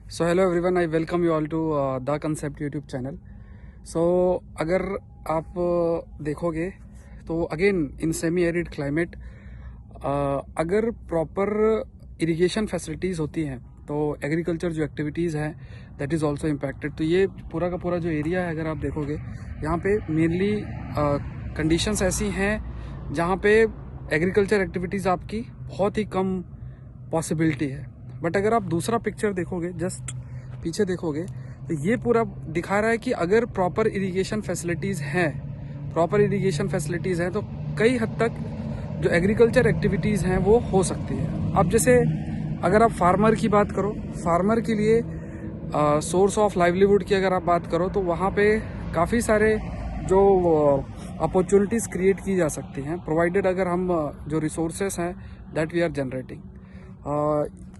So hello everyone, I welcome you all to the concept YouTube channel. So अगर आप देखोगे तो again in semi arid climate अगर proper irrigation facilities होती हैं तो एग्रीकल्चर जो एक्टिविटीज़ हैं दैट इज़ ऑल्सो इम्पैक्टेड। तो ये पूरा का पूरा जो एरिया है अगर आप देखोगे यहाँ पे मेनली कंडीशंस ऐसी हैं जहाँ पे एग्रीकल्चर एक्टिविटीज़ आपकी बहुत ही कम पॉसिबिलिटी है। बट अगर आप दूसरा पिक्चर देखोगे, जस्ट पीछे देखोगे, तो ये पूरा दिखा रहा है कि अगर प्रॉपर इरिगेशन फैसिलिटीज़ हैं तो कई हद तक जो एग्रीकल्चर एक्टिविटीज़ हैं वो हो सकती है। अब जैसे अगर आप फार्मर की बात करो, फार्मर के लिए सोर्स ऑफ लाइवलीहुड की अगर आप बात करो तो वहाँ पे काफ़ी सारे जो अपॉर्चुनिटीज़ क्रिएट की जा सकती हैं, प्रोवाइडेड अगर हम जो रिसोर्सेस हैं दैट वी आर जनरेटिंग।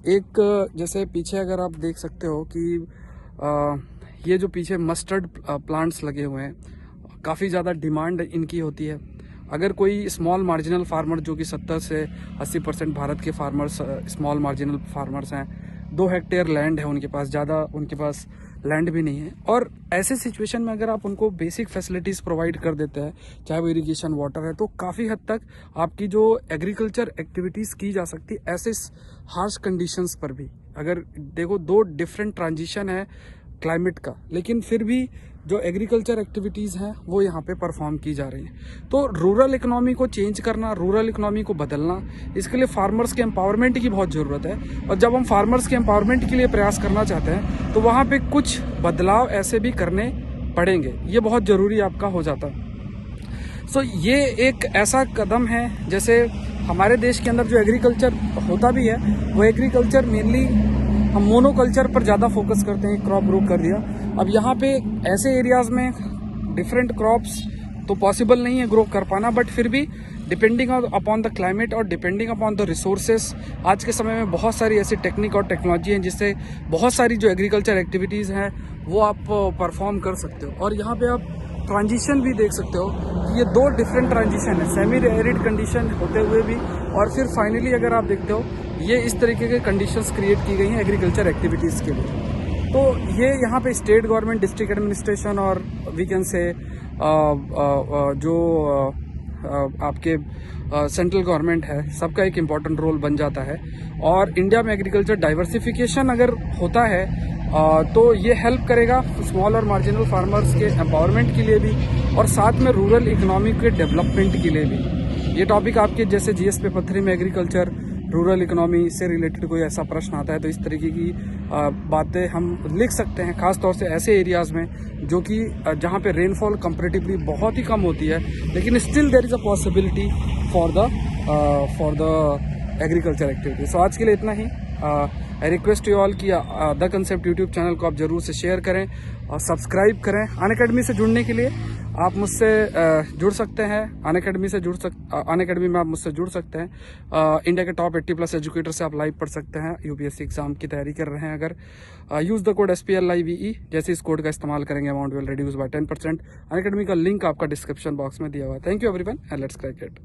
एक जैसे पीछे अगर आप देख सकते हो कि ये जो पीछे मस्टर्ड प्लांट्स लगे हुए हैं, काफ़ी ज़्यादा डिमांड इनकी होती है। अगर कोई स्मॉल मार्जिनल फार्मर जो कि 70 से 80% भारत के फार्मर्स स्मॉल मार्जिनल फार्मर्स हैं, 2 हेक्टेयर लैंड है उनके पास, ज़्यादा उनके पास लैंड भी नहीं है, और ऐसे सिचुएशन में अगर आप उनको बेसिक फैसिलिटीज़ प्रोवाइड कर देते हैं, चाहे वो इरिगेशन वाटर है, तो काफ़ी हद तक आपकी जो एग्रीकल्चर एक्टिविटीज़ की जा सकती ऐसे हार्श कंडीशंस पर भी। अगर देखो 2 डिफरेंट ट्रांजिशन है क्लाइमेट का, लेकिन फिर भी जो एग्रीकल्चर एक्टिविटीज़ हैं वो यहाँ पे परफॉर्म की जा रही हैं। तो रूरल इकोनॉमी को चेंज करना, रूरल इकोनॉमी को बदलना, इसके लिए फार्मर्स के एम्पावरमेंट की बहुत ज़रूरत है। और जब हम फार्मर्स के एम्पावरमेंट के लिए प्रयास करना चाहते हैं तो वहाँ पे कुछ बदलाव ऐसे भी करने पड़ेंगे, ये बहुत ज़रूरी आपका हो जाता है। सो ये एक ऐसा कदम है, जैसे हमारे देश के अंदर जो एग्रीकल्चर होता भी है वो एग्रीकल्चर मेनली हम मोनोकल्चर पर ज़्यादा फोकस करते हैं, क्रॉप ग्रो कर दिया। अब यहाँ पे ऐसे एरियाज़ में डिफरेंट क्रॉप्स तो पॉसिबल नहीं है ग्रो कर पाना, बट फिर भी डिपेंडिंग अपॉन द क्लाइमेट और डिपेंडिंग अपॉन द रिसोर्सेस, आज के समय में बहुत सारी ऐसी टेक्निक और टेक्नोलॉजी हैं जिससे बहुत सारी जो एग्रीकल्चर एक्टिविटीज़ हैं वो आप परफॉर्म कर सकते हो। और यहाँ पे आप ट्रांजिशन भी देख सकते हो कि ये 2 डिफरेंट ट्रांजिशन है, सेमी एरिड कंडीशन होते हुए भी, और फिर फाइनली अगर आप देखते हो ये इस तरीके के कंडीशंस क्रिएट की गई हैं एग्रीकल्चर एक्टिविटीज़ के लिए। तो ये यहाँ पे स्टेट गवर्नमेंट, डिस्ट्रिक्ट एडमिनिस्ट्रेशन और वी कैन से जो आपके सेंट्रल गवर्नमेंट है, सबका एक इम्पॉर्टेंट रोल बन जाता है। और इंडिया में एग्रीकल्चर डाइवर्सिफिकेशन अगर होता है तो ये हेल्प करेगा स्मॉल और मार्जिनल फार्मर्स के एम्पावरमेंट के लिए भी, और साथ में रूरल इकोनॉमी के डेवलपमेंट के लिए भी। ये टॉपिक आपके जैसे जीएस पेपर 3 में एग्रीकल्चर रूरल इकोनॉमी से रिलेटेड कोई ऐसा प्रश्न आता है तो इस तरीके की बातें हम लिख सकते हैं, खास तौर से ऐसे एरियाज़ में जो कि जहाँ पे रेनफॉल कंपैरेटिवली बहुत ही कम होती है, लेकिन still there is a possibility for the agriculture activity. So आज के लिए इतना ही। आई रिक्वेस्ट यू ऑल कि द कंसेप्ट यूट्यूब चैनल को आप जरूर से शेयर करें और सब्सक्राइब करें। अनअकैडमी से जुड़ने के लिए आप मुझसे जुड़ सकते हैं, अनअकैडमी में आप मुझसे जुड़ सकते हैं। इंडिया के टॉप 80+ एजुकेटर से आप लाइव पढ़ सकते हैं। यूपीएससी एग्जाम की तैयारी कर रहे हैं अगर, यूज़ द कोड SPLIVE। जैसे इस कोड का इस्तेमाल करेंगे amount will reduce by 10%। Unacademy का लिंक आपका डिस्क्रिप्शन बॉक्स में दिया हुआ है। Thank you everyone and let's crack it.